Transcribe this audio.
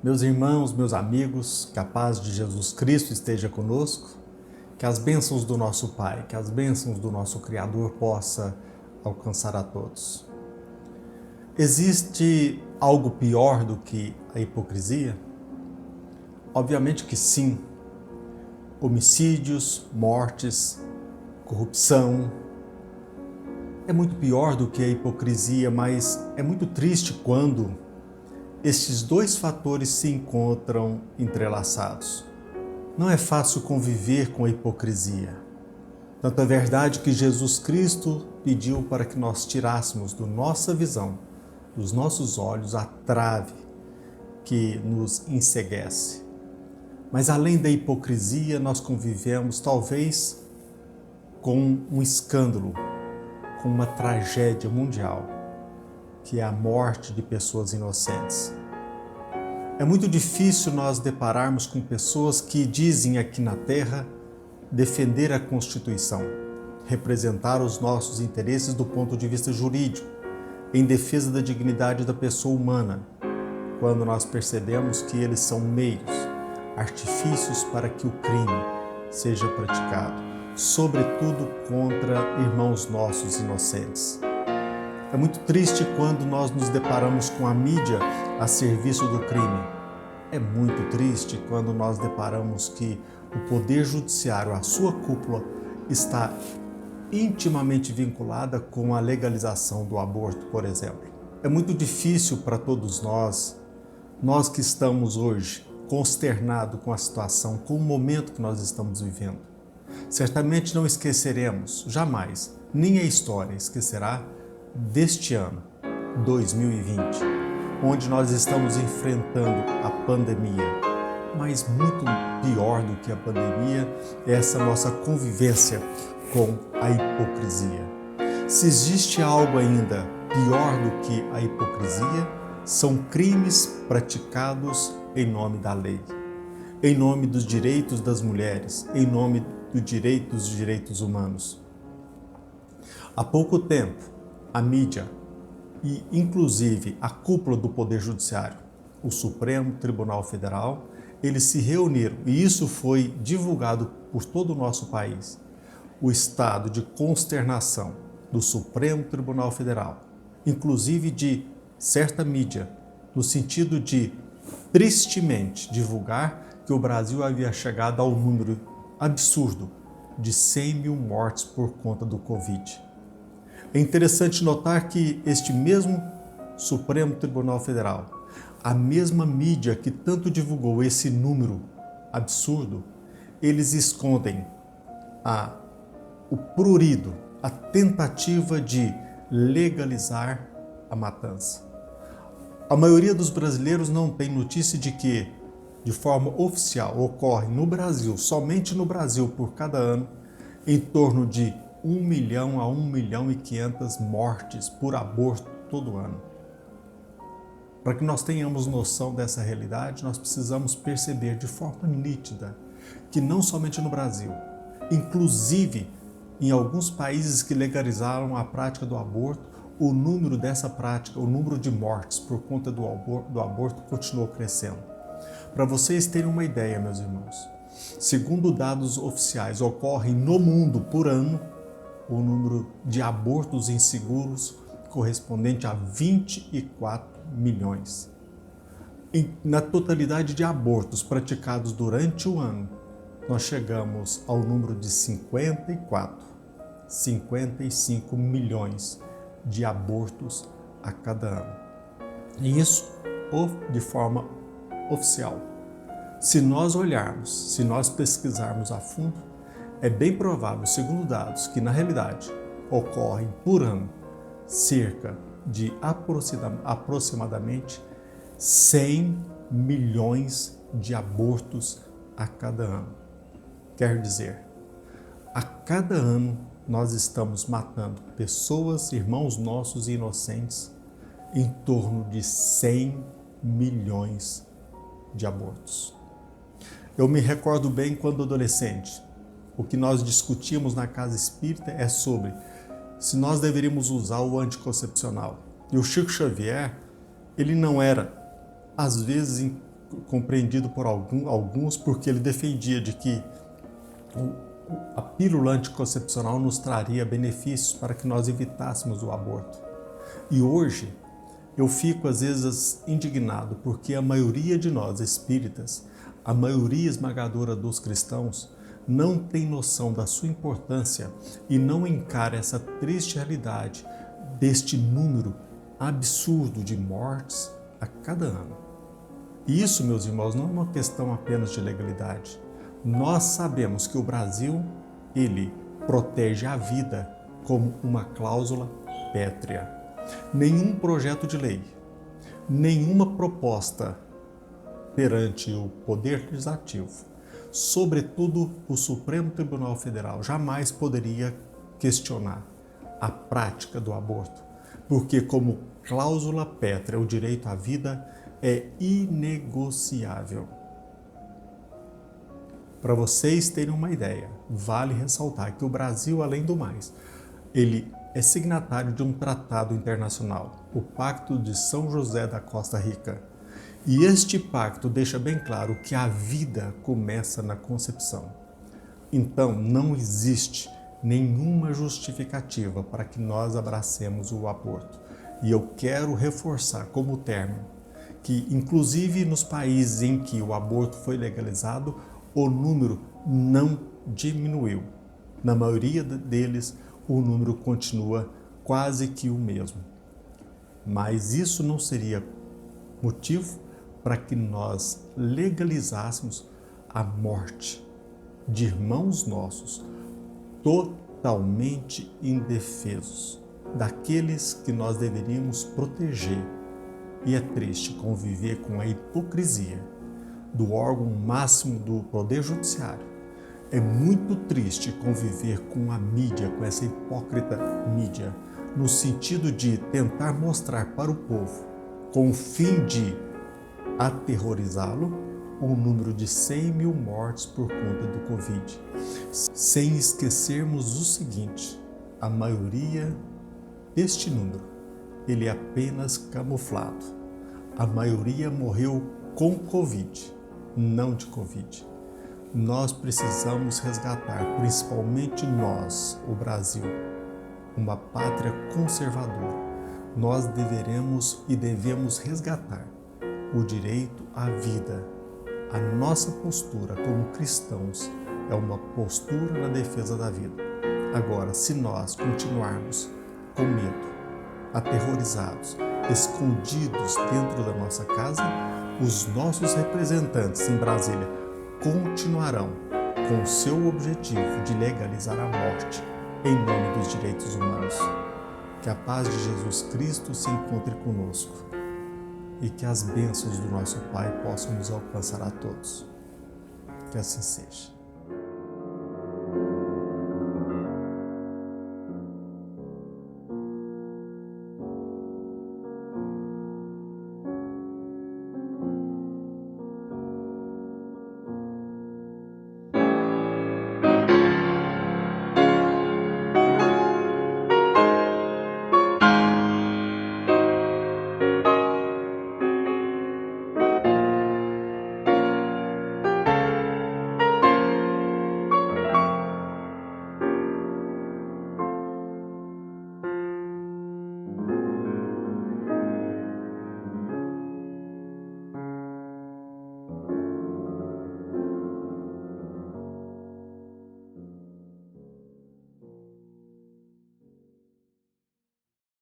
Meus irmãos, meus amigos, que a paz de Jesus Cristo esteja conosco, que as bênçãos do nosso Pai, que as bênçãos do nosso Criador possa alcançar a todos. Existe algo pior do que a hipocrisia? Obviamente que sim. Homicídios, mortes, corrupção. É muito pior do que a hipocrisia, mas é muito triste quando estes dois fatores se encontram entrelaçados. Não é fácil conviver com a hipocrisia. Tanto é verdade que Jesus Cristo pediu para que nós tirássemos da nossa visão, dos nossos olhos, a trave que nos enceguece. Mas além da hipocrisia, nós convivemos talvez com um escândalo, com uma tragédia mundial, que é a morte de pessoas inocentes. É muito difícil nós depararmos com pessoas que dizem aqui na Terra defender a Constituição, representar os nossos interesses do ponto de vista jurídico, em defesa da dignidade da pessoa humana, quando nós percebemos que eles são meios, artifícios para que o crime seja praticado, sobretudo contra irmãos nossos inocentes. É muito triste quando nós nos deparamos com a mídia a serviço do crime. É muito triste quando nós deparamos que o Poder Judiciário, a sua cúpula, está intimamente vinculada com a legalização do aborto, por exemplo. É muito difícil para todos nós que estamos hoje consternados com a situação, com o momento que nós estamos vivendo. Certamente não esqueceremos, jamais, nem a história esquecerá deste ano, 2020, onde nós estamos enfrentando a pandemia. Mas muito pior do que a pandemia é essa nossa convivência com a hipocrisia. Se existe algo ainda pior do que a hipocrisia, são crimes praticados em nome da lei, em nome dos direitos das mulheres, em nome dos direitos humanos. Há pouco tempo, a mídia e, inclusive, a cúpula do Poder Judiciário, o Supremo Tribunal Federal, eles se reuniram e isso foi divulgado por todo o nosso país. O estado de consternação do Supremo Tribunal Federal, inclusive de certa mídia, no sentido de, tristemente, divulgar que o Brasil havia chegado ao número absurdo de 100 mil mortes por conta do Covid. É interessante notar que este mesmo Supremo Tribunal Federal, a mesma mídia que tanto divulgou esse número absurdo, eles escondem o prurido, a tentativa de legalizar a matança. A maioria dos brasileiros não tem notícia de que, de forma oficial, ocorre no Brasil, somente no Brasil, por cada ano, em torno de 1 milhão a 1 milhão e 500 mortes por aborto todo ano. Para que nós tenhamos noção dessa realidade, nós precisamos perceber de forma nítida que não somente no Brasil, inclusive em alguns países que legalizaram a prática do aborto, o número dessa prática, o número de mortes por conta do aborto continuou crescendo. Para vocês terem uma ideia, meus irmãos, segundo dados oficiais, ocorrem no mundo por ano o número de abortos inseguros correspondente a 24 milhões. Na totalidade de abortos praticados durante o ano, nós chegamos ao número de 55 milhões de abortos a cada ano. E isso de forma oficial. Se nós olharmos, se nós pesquisarmos a fundo, é bem provável, segundo dados, que na realidade ocorrem por ano cerca de aproximadamente 100 milhões de abortos a cada ano. Quer dizer, a cada ano nós estamos matando pessoas, irmãos nossos inocentes, em torno de 100 milhões de abortos. Eu me recordo bem quando adolescente, o que nós discutíamos na casa espírita é sobre se nós deveríamos usar o anticoncepcional. E o Chico Xavier, ele não era, às vezes, compreendido por alguns porque ele defendia de que a pílula anticoncepcional nos traria benefícios para que nós evitássemos o aborto. E hoje eu fico às vezes indignado porque a maioria de nós espíritas, a maioria esmagadora dos cristãos, não tem noção da sua importância e não encara essa triste realidade deste número absurdo de mortes a cada ano. E isso, meus irmãos, não é uma questão apenas de legalidade. Nós sabemos que o Brasil, ele protege a vida como uma cláusula pétrea. Nenhum projeto de lei, nenhuma proposta perante o Poder Legislativo, sobretudo o Supremo Tribunal Federal, jamais poderia questionar a prática do aborto, porque como cláusula pétrea, o direito à vida é inegociável. Para vocês terem uma ideia, vale ressaltar que o Brasil, além do mais, ele é signatário de um tratado internacional, o Pacto de São José da Costa Rica. E este pacto deixa bem claro que a vida começa na concepção. Então, não existe nenhuma justificativa para que nós abracemos o aborto. E eu quero reforçar como término que, inclusive nos países em que o aborto foi legalizado, o número não diminuiu. Na maioria deles, o número continua quase que o mesmo. Mas isso não seria motivo para que nós legalizássemos a morte de irmãos nossos totalmente indefesos, daqueles que nós deveríamos proteger. E é triste conviver com a hipocrisia do órgão máximo do Poder Judiciário. É muito triste conviver com a mídia, com essa hipócrita mídia, no sentido de tentar mostrar para o povo, com o fim de aterrorizá-lo, um número de 100 mil mortes por conta do Covid. Sem esquecermos o seguinte, a maioria deste número, ele é apenas camuflado. A maioria morreu com Covid, não de Covid. Nós precisamos resgatar, principalmente nós, o Brasil, uma pátria conservadora. Nós deveremos e devemos resgatar o direito à vida. A nossa postura como cristãos é uma postura na defesa da vida. Agora, se nós continuarmos com medo, aterrorizados, escondidos dentro da nossa casa, os nossos representantes em Brasília continuarão com o seu objetivo de legalizar a morte em nome dos direitos humanos. Que a paz de Jesus Cristo se encontre conosco e que as bênçãos do nosso Pai possam nos alcançar a todos. Que assim seja.